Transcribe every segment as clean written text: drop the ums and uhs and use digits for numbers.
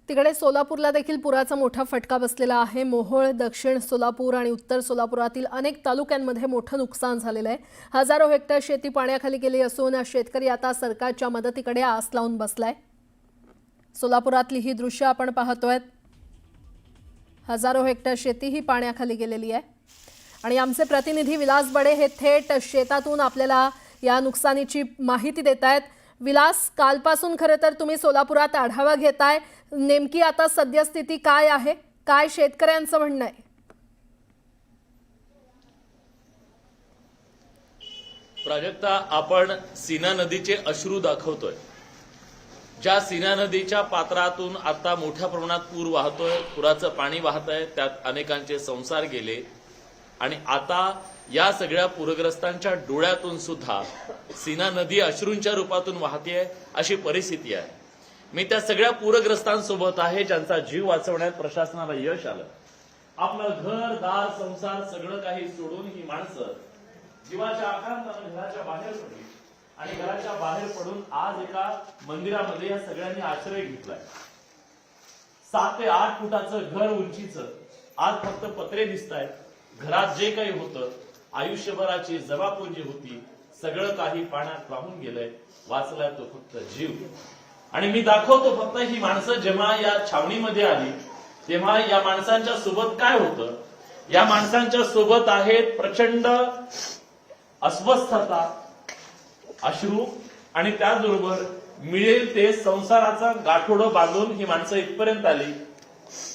तिकडे सोलापूरला देखील पुराचा मोठा फटका बसलेला आहे। मोहोळ, दक्षिण सोलापूर आणि उत्तर सोलापुरातील अनेक तालुक्यांमध्ये मोठं नुकसान झालेलं आहे। हजारो हेक्टर शेती पाण्याखाली गेली असून शेतकरी आता सरकारच्या मदतीकडे आस लावून बसलाय। सोलापुरातली ही दृश्य आपण पाहतोय। हजारो हेक्टर शेती ही पाण्याखाली गेलेली आहे आणि आमचे प्रतिनिधी विलास बडे हे थेट शेतातून आपल्याला या नुकसानीची माहिती देतायत। विलास, कालपासून खरे तर तुम्ही सोलापुरात आढावा घेताय, नेमकी आता सद्यस्थिती काय आहे, काय शेतकऱ्यांचं म्हणणं आहे? प्राजक्ता, आपण सीना नदीचे अश्रू दाखवतोय। ज्या सीना नदीच्या पात्रातून आता मोठ्या प्रमाणात पूर वाहतोय, पुराचं पाणी वाहतंय, त्यात अनेकांचे संसार गेले आणि आता या सगळ्या पूरग्रस्तांच्या डोळ्यातून सुद्धा सीना नदी अश्रूंच्या रूपातून वाहतेय अशी परिस्थिती आहे। मी त्या सगळ्या पूरग्रस्तांसोबत आहे ज्यांचा जीव वाचवण्यात प्रशासनाला यश आलं। आपलं घर, दार, संसार सगळं काही सोडून ही माणसं जीवाच्या आकांताने घराच्या बाहेर पडली आणि घराच्या बाहेर पडून आज एका मंदिरामध्ये या सगळ्यांनी आश्रय घेतलाय। 7 ते 8 फुटाचं घर उंचीचं आज फक्त पत्रे दिसतायत। घरात जे काही होतं, आयुष्यभराची जमापुंजी होती, सगळं काही पाण्यात वाहून गेलंय। वाचलाय तो फक्त जीव। आणि मी दाखवतो फक्त ही माणसं जेव्हा या छावणीमध्ये आली तेव्हा या माणसांच्या सोबत काय होतं। या माणसांच्या सोबत आहेत प्रचंड अस्वस्थता, अश्रू आणि त्याचबरोबर मिळेल ते संसाराचा गाठोडं बांधून ही माणसं इथपर्यंत आली।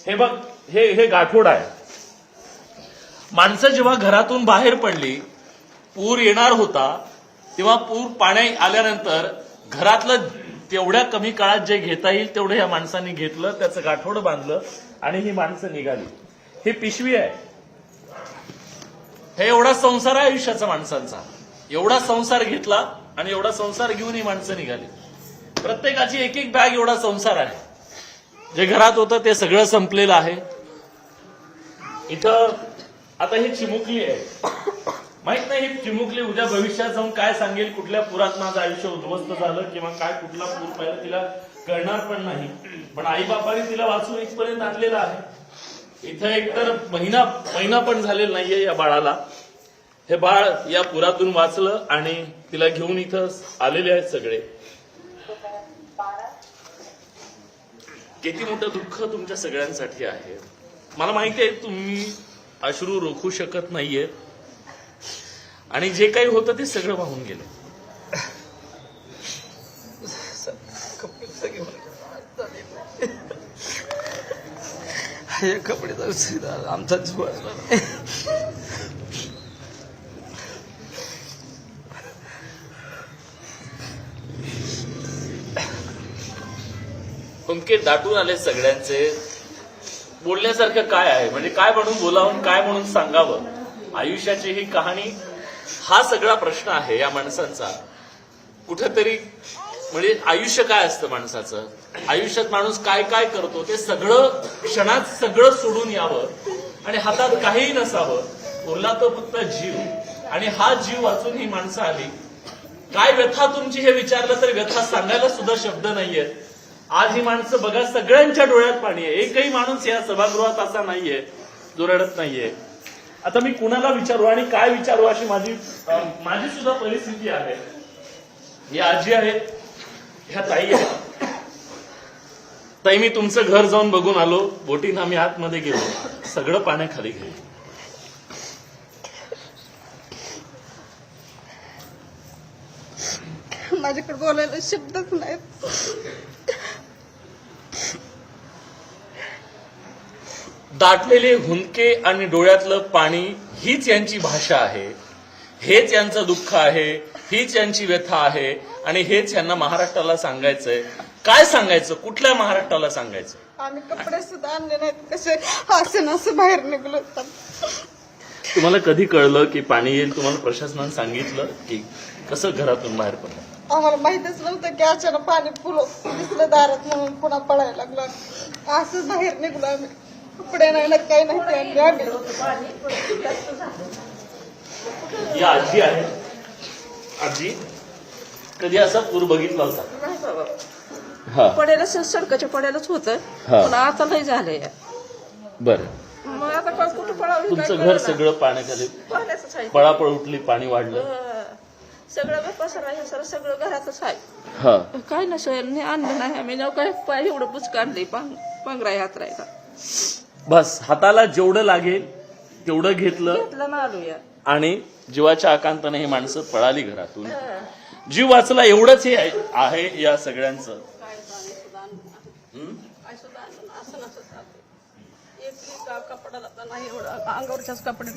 हे बघ, हे गाठोड आहे। माणसं जेव्हा घरातून बाहेर पडली, पूर येणार होता, तेव्हा पूर पाणी आल्यानंतर घरातलं तेवढ्या कमी काळात जे घेता येईल तेवढं या माणसांनी घेतलं, त्याचं गाठोडं बांधलं आणि ही माणसं निघाली। ही पिशवी आहे, हे एवढा संसार आहे आयुष्याचा माणसांचा। एवढा संसार घेतला आणि एवढा संसार घेऊन ही माणसं निघाली। प्रत्येकाची एक एक बॅग एवढा संसार आहे। जे घरात होतं ते सगळं संपलेलं आहे। इथं आता ही चिमुकली आहे, माहित नाही ही चिमुकली उद्या भविष्यात जाऊन काय सांगेल, कुठल्या पुरात माझं आयुष्य उद्ध्वस्त झालं किंवा काय कुठला पूर पाहिला तिला कळणार पण नाही। पण आई बापाने तिला वाचून इथपर्यंत आणलेलं आहे। इथं एकतर महिना पण झालेला नाहीये या बाळाला। हे बाळ या पुरातून वाचलं आणि तिला घेऊन इथं आलेले आहेत सगळे। किती मोठं दुःख तुमच्या सगळ्यांसाठी आहे। मला माहिती आहे तुम्ही अश्रू रोखू शकत नाहीये आणि जे काही होतं ते सगळं वाहून गेलं। हे कपडे आमचा जीव हुंदके दाटून आले सगळ्यांचे। बोलण्यासारखं काय आहे, म्हणजे काय म्हणून बोलावं, काय म्हणून सांगावं। आयुष्याची ही कहाणी, हा सगळा प्रश्न आहे या माणसांचा। कुठेतरी म्हणजे आयुष्य काय असतं माणसाचं, आयुष्यात माणूस काय काय करतो ते सगळं क्षणात सगळं सोडून यावं आणि हातात काहीही नसावं। उरला तो फक्त जीव आणि हा जीव वाचून ही माणसं आली। काय व्यथा तुमची हे विचारलं तरी व्यथा सांगायला सुद्धा शब्द नाहीयेत। आज ही माणसं बघा, सगळ्यांच्या डोळ्यात पाणी आहे। एकही माणूस या सभागृहात असा नाहीये जो रडत नाहीये। आता मी कुणाला विचारू आणि काय विचारू अशी माझी सुद्धा परिस्थिती आहे। या आजी आहेत, ह्या ताई आहेत। ताई, मी तुमचं घर जाऊन बघून आलो, बोटीन आम्ही आतमध्ये गेलो, सगळं पाण्याखाली गेलं। माझ्याकडे बोलायला शब्दच नाहीत। दाटलेले हुंदके आणि डोळ्यातलं पाणी हीच यांची भाषा आहे, हेच यांचं दुःख आहे, हीच यांची व्यथा आहे आणि हेच यांना महाराष्ट्राला सांगायचंय। काय सांगायचं, कुठल्या महाराष्ट्राला सांगायचं? आम्ही कपडे सुद्धा आणले नाहीत, कसे असं बाहेर निघलो। तुम्हाला कधी कळलं की पाणी येईल? तुम्हाला प्रशासनाने सांगितलं की कसं घरातून बाहेर पडलं? आम्हाला माहितच नव्हतं की अचानक पाणी दिसलं दारात म्हणून पुन्हा पळायला लागलो। असं बाहेर निघलो आम्ही, कपडे नाही, काही नाही आणले आम्ही। या आजी आहे। आजी, कधी असा पूर बघितला होता? हा. पडायला सडकाच्या पडायलाच होतं हा. पण आता लय झालंय. बरं, मग आता कुठं पडावं तुमचं घर सगळं पाण्याखाली, पाण्याचंच आहे. पळापळ उठली, पाणी वाढलं. सगळं पसारा आहे सगळं घरातच आहे. हा, काय ना सोयाने आणलं नाही आम्ही न काय पाय एवढं बुचक आणलंय पांघराय हातरायला बस हाताला जेवढं लागेल तेवढं घेतलं घेतलं ना आलो या. आणि जीवाच्या आकांताने ही माणसं पळाली घरातून. जीव वाचला एवढंच हे आहे या सगळ्यांचं. कपडाला तर नाही एवढं अंगावरच्याच कपडे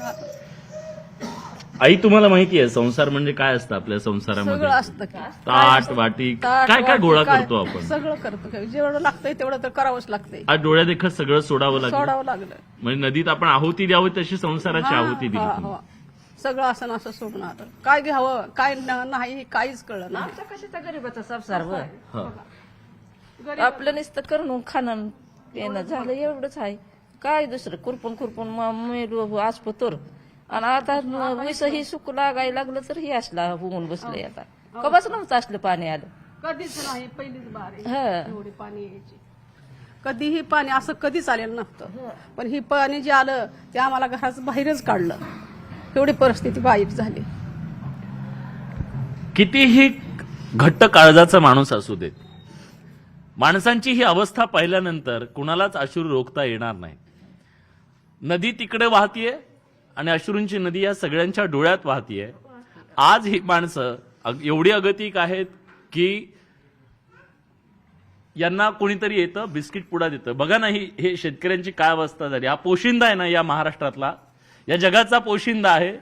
आई, तुम्हाला माहिती आहे संसार म्हणजे काय असतं आपल्या संसारामध्ये? सगळं असतं का ताट वाटी काय काय गोळा करतो आपण. सगळं करतो जेवढं लागतंय तेवढं तर करावंच लागतंय. आज डोळ्या देखत सगळं सोडावं लागलं. सोडावं लागलं म्हणजे नदीत आपण आहुती द्यावी तशी संसाराची आहुती दिली तुम्ही. सगळं असं ना असं सोडून आलं. काय घ्यावं काय नाही काहीच कळलं ना. आमच्या कशाचा गरीबाचा संसार हा. आपलं नुसतं करून खाणं पिणं झालं एवढंच आहे. काय दुसरं खुरपून मेलो आजपतोर आणि आता विसही सुकू लागायला लागलं तर हे असला होऊन बसलंय. आता कवाच नव्हतं असलं पाणी आलं कधीच नाही. पहिलीच बार एवढी पाणी यायची. कधीही पाणी असं कधीच आलेलं नव्हतं. पण ही पाणी जे आलं ते आम्हाला घराच्या बाहेरच काढलं. एवढी परिस्थिती वाईट झाली. कितीही घट्ट काळजाचा माणूस असू देत, माणसांची ही अवस्था पाहिल्यानंतर कुणालाच अश्रू रोखता येणार नाही. नदी तिकडे वाहतीये आणि अश्रूंची नदी या सगळ्यांच्या डोळ्यात वाहतीये. आज ही माणसं एवढी अगतिक आहेत की यांना कोणीतरी येतं बिस्किट पुडा देतं. बघा ना, हे शेतकऱ्यांची काय अवस्था झाली. हा पोशिंदा आहे ना या महाराष्ट्रातला, या जगाचा पोशिंदा आहे.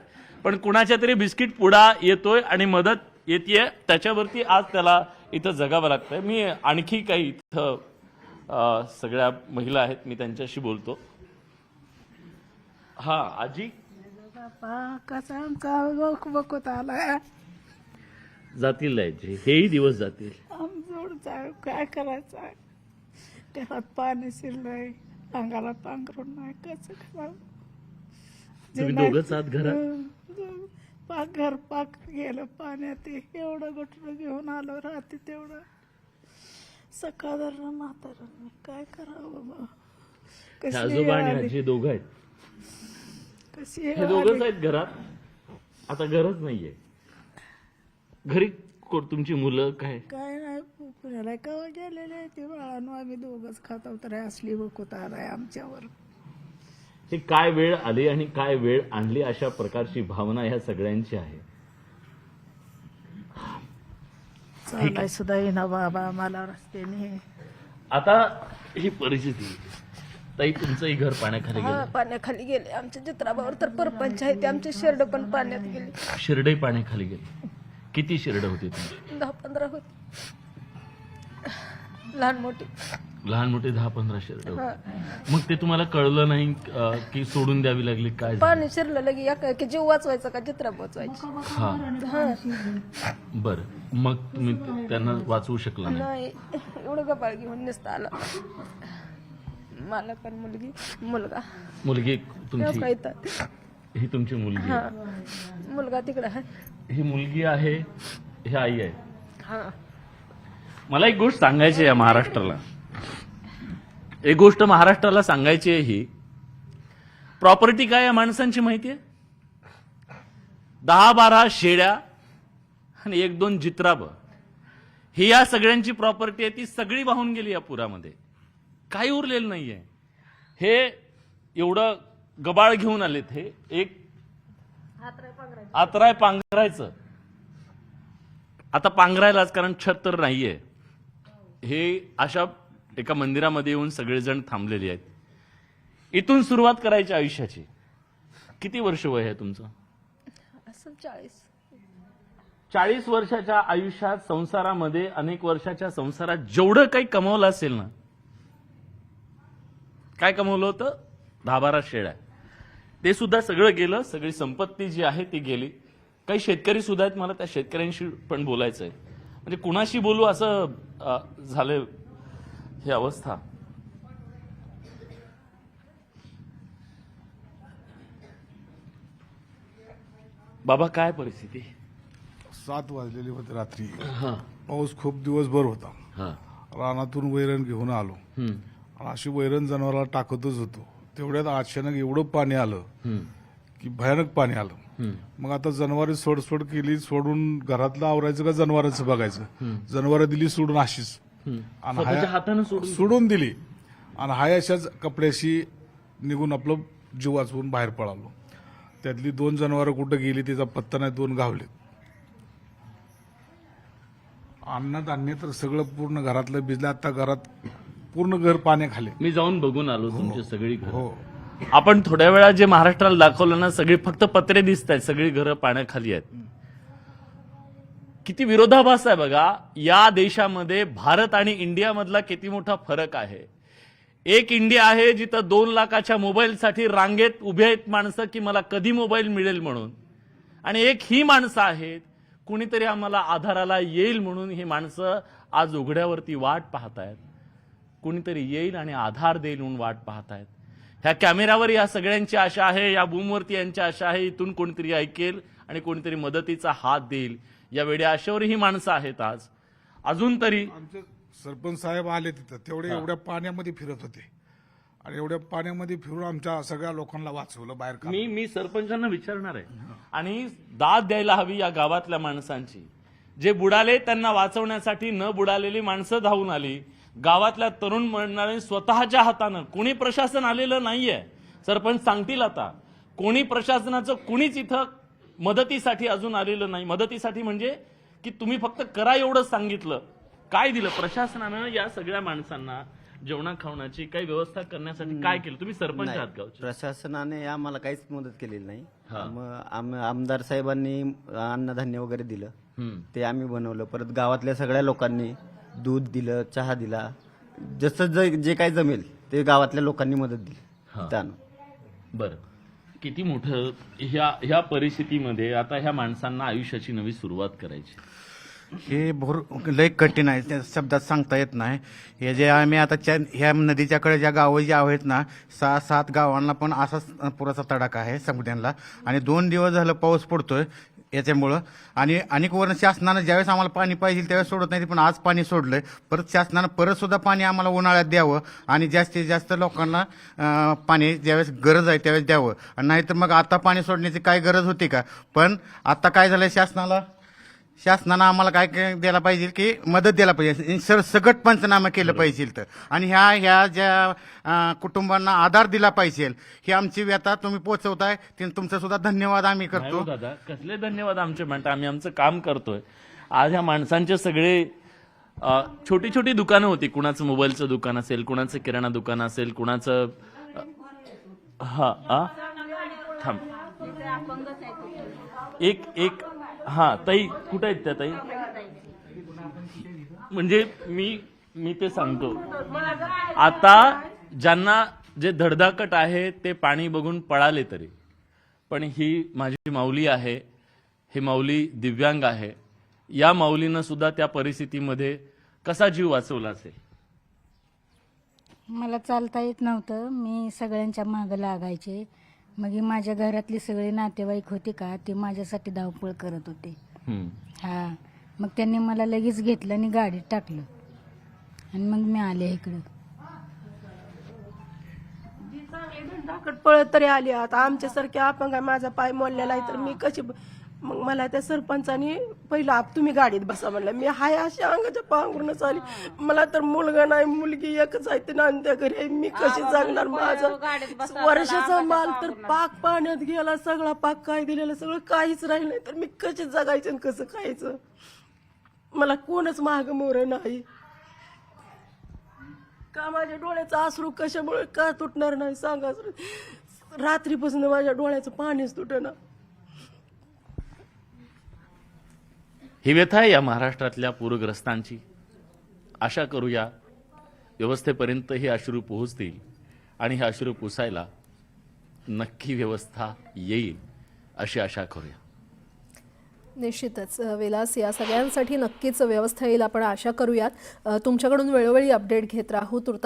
पण कुणाच्या तरी बिस्किट पुडा येतोय आणि मदत येतेय, त्याच्यावरती आज त्याला इथं जगावं लागतंय. मी आणखी काही इथं सगळ्या महिला आहेत, मी त्यांच्याशी बोलतो. हा आजी, कसा आमचा आला जातील आजी, हेही दिवस जातील. आमचं काय करायचं. घरात पाणी शिरलंय, अंगाला पांघरून नाही कसं करावं. तुम्ही दोघंच आहात घरात? घर पाक गेलं पाण्यात. एवढं गटून घेऊन आलो राहते तेवढं. सकाळ म्हातारा काय करावं बाबा. हे आजोबा आणि आजी दोघं आहेत. हे दोघंच आहेत घरात. आता गरज नाहीये घरी. तुमची मुलं काय नाही पुण्याला केव्हा गेलेले ते बाळांनो. आम्ही दोघंच खातो तर असली वकूत आलाय आमच्यावर. हे काय वेळ आली आणि काय वेळ आणली अशा प्रकारची भावना ह्या सगळ्यांची आहे. चालाय सुद्धा येईना बाबा मला रस्त्याने. आता ही परिस्थिती. ताई, तुमचंही घर पाण्याखाली गेलं? पाण्याखाली गेले. आमच्या चित्राबावर तर परपंच आहे ते. आमचे शेरड पण पाण्यात गेले. शिरडे पाण्याखाली गेले. किती शिरड होते तुमची? 10-15 होते, लहान मोठी. लहान मोठे 10-15 शिरड होते. मग ते तुम्हाला कळलं नाही की सोडून द्यावी लागली? काय पाणी शिरलं लगे की जीव वाचवायचा का चित्रा वाचवायची. हा, बर. मग तुम्ही त्यांना वाचवू शकला नाही. एवढं गबाळ घेऊन नसतं आला. मला पण मुलगा मुलगी तुमची? काय ही तुमची मुलगी आहे? मुलगा तिकडे आहे. ही मुलगी आहे, ही आई आहे. मला एक गोष्ट सांगायची आहे महाराष्ट्राला. एक गोष्ट महाराष्ट्राला सांगायची आहे. ही प्रॉपर्टी काय या माणसांची माहिती आहे? 10-12 शेळ्या आणि 1-2 जित्राब, ही या सगळ्यांची प्रॉपर्टी आहे. ती सगळी वाहून गेली या पुरामध्ये. काही उरलेलं नाहीये. हे एवढं गबाळ घेऊन आलेत. हे एक आतराय पांघरायचं. आता पांघरायलाच, कारण छत तर नाहीये. हे अशा एका मंदिरामध्ये येऊन सगळेजण थांबलेले आहेत. इथून सुरुवात करायची आयुष्याची. किती वर्ष वय आहे तुमचं? 40 वर्षाच्या आयुष्यात, संसारामध्ये, अनेक वर्षाच्या संसारात जेवढं काही कमवलं असेल ना, काय कमवलं होतं? 10-12 शेळ्या. ते सुद्धा सगळं गेलं. सगळी संपत्ती जी आहे ती गेली. काही शेतकरी सुद्धा आहेत. मला त्या शेतकऱ्यांशी पण बोलायचं आहे. म्हणजे कुणाशी बोलू असं झालंय ही अवस्था. बाबा, काय परिस्थिती? 7 वाजलेली होती रात्री. पाऊस खूप दिवसभर होता रानातून वैरण घेऊन आलो आणि अशी वैरण जनावराला टाकतच होतो. तेवढ्यात अचानक एवढं पाणी आलं की भयानक पाणी आलं. मग आता जनावरे सोडसोड केली, सोडून घरातलं आवरायचं का जनावरांचं बघायचं. जनावरं दिली सोडून अशीच आणि हाताने सोडून दिली आणि हाय अशाच कपड्याशी निघून आपलं जीव वाचवून बाहेर पळालो. त्यातली 2 जनावरं कुठं गेली त्याचा पत्ता नाही, 2 गावले. अन्नधान्य तर सगळं पूर्ण घरातलं भिजलं. आता घरात पूर्ण घर पाण्याखाली. मी जाऊन बघून आलो तुमची सगळी घरं. हो, आपण थोड्या वेळा जे महाराष्ट्राला दाखवलं ना, सगळी फक्त पत्रे दिसत आहेत, सगळी घरं पाण्याखाली आहेत. किती विरोधाभास आहे बघा. या देशामध्ये भारत आणि इंडियामधला किती मोठा फरक आहे. एक इंडिया आहे जिथं 2 लाखाच्या मोबाईलसाठी रांगेत उभे आहेत माणसं की मला कधी मोबाईल मिळेल म्हणून, आणि एक ही माणसं आहेत कुणीतरी आम्हाला आधाराला येईल म्हणून. ही माणसं आज उघड्यावरती वाट पाहतायत, कुणीतरी येईल आणि आधार देईल म्हणून वाट पाहतायत. ह्या कॅमेऱ्यावर या सगळ्यांची आशा आहे, या बूमवरती यांची आशा आहे, इथून कोणीतरी ऐकेल आणि कोणीतरी मदतीचा हात देईल. या वेड्या आशेवर ही माणसं आहेत. आज अजून तरी आमचे सरपंच साहेब आले तिथं, तेवढे एवढ्या पाण्यामध्ये फिरत होते आणि एवढ्या पाण्यामध्ये फिरून आमच्या सगळ्या लोकांना वाचवलं बाहेर काढलं. मी सरपंचांना विचारणार आहे आणि दाद द्यायला हवी या गावातल्या माणसांची. जे बुडाले त्यांना वाचवण्यासाठी न बुडालेली माणसं धावून आली. गावातल्या तरुण मंडळाने स्वतःच्या हातानं, कोणी प्रशासन आलेलं नाहीये, सरपंच सांगतील आता, कोणी प्रशासनाचं कुणीच इथं मदतीसाठी अजून आलेलं नाही. मदतीसाठी म्हणजे की तुम्ही फक्त करा एवढं सांगितलं. काय दिलं प्रशासनानं या सगळ्या माणसांना? जेवणा खावण्याची काही व्यवस्था करण्यासाठी काय केलं? तुम्ही सरपंच आहात गावचे. प्रशासनाने आम्हाला काहीच मदत केलेली नाही. मग आमदार साहेबांनी अन्नधान्य वगैरे दिलं, ते आम्ही बनवलं. परत गावातल्या सगळ्या लोकांनी दूध दिलं, चहा दिला, जसं जे काही जमेल ते गावातल्या लोकांनी मदत दिली त्यानं. बरं, किती मोठं ह्या परिस्थितीमध्ये आता ह्या माणसांना आयुष्याची नवी सुरुवात करायची. हे लय कठीण आहे, त्या शब्दात सांगता येत नाही. हे जे आम्ही आता ह्या नदीच्या कडे ज्या गावं जी आहेत ना, 6-7 गावांना पण असाच पुराचा तडाखा आहे सगळ्यांना. आणि 2 दिवस झालं पाऊस पडतोय याच्यामुळं. आणि अनेक वरून शासनानं ज्यावेळेस आम्हाला पाणी पाहिजे त्यावेळेस सोडत नाही, पण आज पाणी सोडलंय. परत शासनानं परत सुद्धा पाणी आम्हाला उन्हाळ्यात द्यावं आणि जास्तीत जास्त लोकांना पाणी ज्यावेळेस गरज आहे त्यावेळेस द्यावं. नाहीतर मग आता पाणी सोडण्याची काय गरज होती का? पण आता काय झालंय, शासनानं आम्हाला काय द्यायला पाहिजे की मदत द्यायला पाहिजे, सरसकट पंचनामा केलं पाहिजे तर. आणि ह्या ज्या कुटुंबांना आधार दिला पाहिजे, ही आमची व्यथा तुम्ही पोहोचवताय, तुमचं सुद्धा धन्यवाद आम्ही करतो. दादा, कसले धन्यवाद आमचे म्हणता? आम्ही आमचं काम करतोय. आज ह्या माणसांचे सगळे छोटी छोटी दुकानं होती. कुणाचं मोबाईलचं दुकान असेल, कुणाचं किराणा दुकान असेल, कुणाचं थांब एक ताई कुठे आहेत त्या ताई? म्हणजे मी ते सांगतो. आता ज्यांना जे धडधाकट आहे ते पाणी बघून पळाले तरी, पण ही माझी माऊली आहे, हे माऊली दिव्यांग आहे. या माऊलीनं सुद्धा त्या परिस्थितीमध्ये कसा जीव वाचवला असेल? मला चालता येत नव्हतं, मी सगळ्यांच्या मागं लागायचे. मग माझ्या घरातली सगळे नातेवाईक होते का, ते माझ्यासाठी धावपळ करत होते. मग त्यांनी मला लगेच घेतलं आणि गाडीत टाकलं आणि मग मी आले इकडं. धाकट पळत तरी आली. आता आमच्यासारखे अपंग आहे, माझा पाय मोडलेला आहे, तर मी कशी? मग मला त्या सरपंचानी पहिला तुम्ही गाडीत बसा म्हणलं. मी हाय अशी अंगाच्या पांघरूनच आली. मला तर मुलगा नाही, मुलगी एकच आहे, ते नांद्या घरी आहे. मी कशी जगणार? माझा वर्षाचा माल तर पाक पाण्यात गेला, सगळा पाक काय दिलेला सगळं काहीच राहिलं नाही, तर मी कशी जगायचं आणि कसं खायचं? मला कोणच माग मोर नाही का? माझ्या डोळ्याचं अश्रू कशामुळे का तुटणार नाही सांगा. रात्रीपासून माझ्या डोळ्याचं पाणीच तुटेना. ही व्यथा आहे या महाराष्ट्रातल्या पूरग्रस्तांची. आशा करूया व्यवस्थेपर्यंत हे अश्रू पोहोचतील आणि हे अश्रू पुसायला नक्की व्यवस्था येईल अशी आशा करूया. निश्चितच विलास, या सगळ्यांसाठी नक्कीच व्यवस्था येईल आपण आशा करूयात. तुमच्याकडून वेळोवेळी अपडेट घेत राहू. तुर्तास